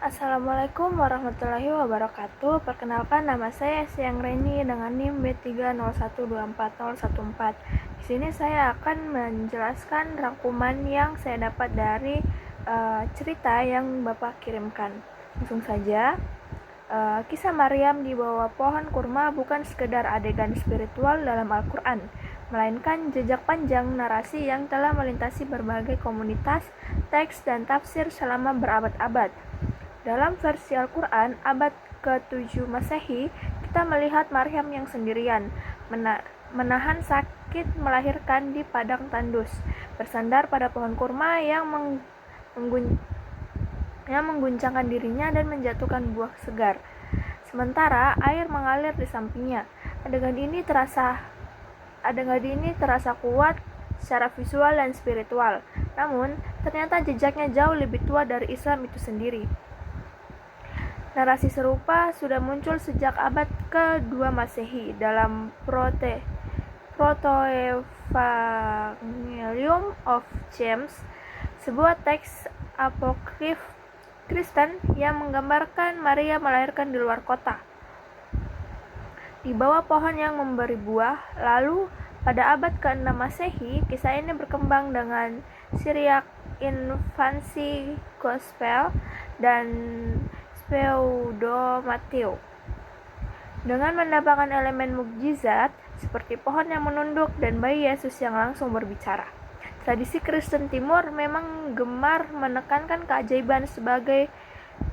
Assalamualaikum warahmatullahi wabarakatuh. Perkenalkan, nama saya Siang Reni dengan NIM B301240014. Di sini saya akan menjelaskan rangkuman yang saya dapat dari cerita yang Bapak kirimkan. Langsung saja. Kisah Maryam di bawah pohon kurma bukan sekedar adegan spiritual dalam Al-Quran, melainkan jejak panjang narasi yang telah melintasi berbagai komunitas, teks, dan tafsir selama berabad-abad. Dalam versi Al-Quran abad ke-7 Masehi, kita melihat Maryam yang sendirian, menahan sakit melahirkan di padang tandus, bersandar pada pohon kurma yang mengguncangkan dirinya dan menjatuhkan buah segar. Sementara air mengalir di sampingnya. Adegan ini terasa kuat secara visual dan spiritual. Namun, ternyata jejaknya jauh lebih tua dari Islam itu sendiri. Narasi serupa sudah muncul sejak abad ke-2 Masehi dalam Proto-Evangelium of James, sebuah teks apokrif Kristen yang menggambarkan Maria melahirkan di luar kota, di bawah pohon yang memberi buah. Lalu, pada abad ke-6 Masehi, kisah ini berkembang dengan Syriac Infancy Gospel dan Pseudo-Matthew, dengan menambahkan elemen mukjizat seperti pohon yang menunduk dan bayi Yesus yang langsung berbicara. Tradisi Kristen Timur memang gemar menekankan keajaiban sebagai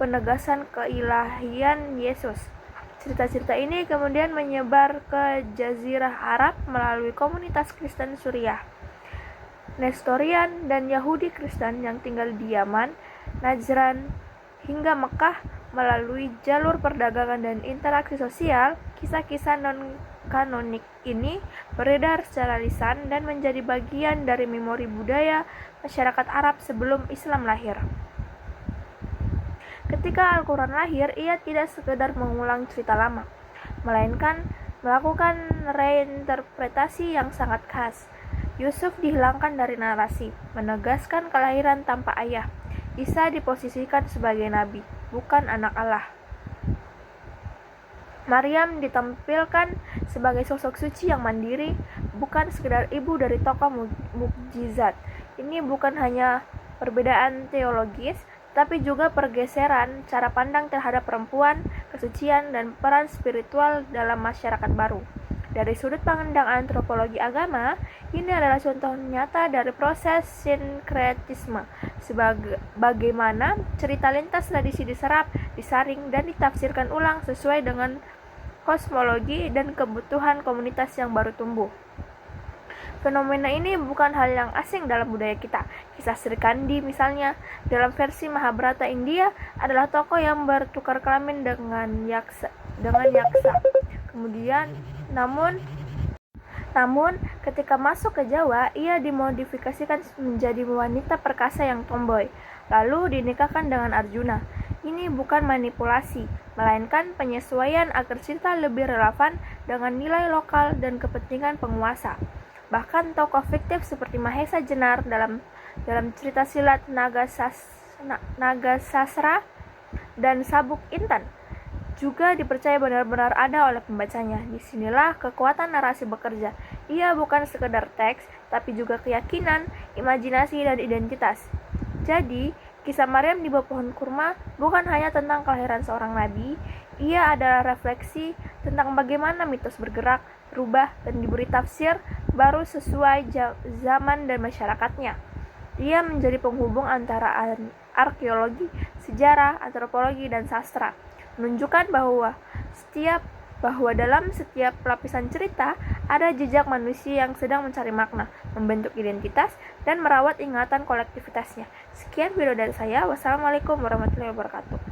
penegasan keilahian Yesus. Cerita-cerita ini kemudian menyebar ke Jazirah Arab melalui komunitas Kristen Suriah, Nestorian, dan Yahudi Kristen yang tinggal di Yaman, Najran, hingga Mekah. Melalui jalur perdagangan dan interaksi sosial, kisah-kisah non-kanonik ini beredar secara lisan dan menjadi bagian dari memori budaya masyarakat Arab sebelum Islam lahir. Ketika Al-Quran lahir, ia tidak sekedar mengulang cerita lama, melainkan melakukan reinterpretasi yang sangat khas. Yusuf dihilangkan dari narasi, menegaskan kelahiran tanpa ayah. Isa diposisikan sebagai nabi, bukan anak Allah. Maryam ditampilkan sebagai sosok suci yang mandiri, bukan sekedar ibu dari tokoh mukjizat. Ini bukan hanya perbedaan teologis, tapi juga pergeseran cara pandang terhadap perempuan, kesucian, dan peran spiritual dalam masyarakat baru. Dari sudut pandang antropologi agama, ini adalah contoh nyata dari proses sinkretisme, bagaimana cerita lintas tradisi diserap, disaring, dan ditafsirkan ulang sesuai dengan kosmologi dan kebutuhan komunitas yang baru tumbuh. Fenomena ini bukan hal yang asing dalam budaya kita. Kisah Sri Kandi misalnya, dalam versi Mahabharata India, adalah tokoh yang bertukar kelamin dengan yaksa. Namun, ketika masuk ke Jawa, ia dimodifikasikan menjadi wanita perkasa yang tomboy, lalu dinikahkan dengan Arjuna. Ini bukan manipulasi, melainkan penyesuaian agar cerita lebih relevan dengan nilai lokal dan kepentingan penguasa. Bahkan tokoh fiktif seperti Mahesa Jenar dalam cerita silat Naga Sasra dan Sabuk Intan juga dipercaya benar-benar ada oleh pembacanya. Disinilah kekuatan narasi bekerja. Ia bukan sekedar teks, tapi juga keyakinan, imajinasi, dan identitas. Jadi, kisah Maryam di bawah pohon kurma bukan hanya tentang kelahiran seorang nabi, ia adalah refleksi tentang bagaimana mitos bergerak, berubah, dan diberi tafsir baru sesuai zaman dan masyarakatnya. Ia menjadi penghubung antara arkeologi, sejarah, antropologi, dan sastra, menunjukkan bahwa dalam setiap lapisan cerita ada jejak manusia yang sedang mencari makna, membentuk identitas, dan merawat ingatan kolektivitasnya. Sekian video dari saya. Wassalamualaikum warahmatullahi wabarakatuh.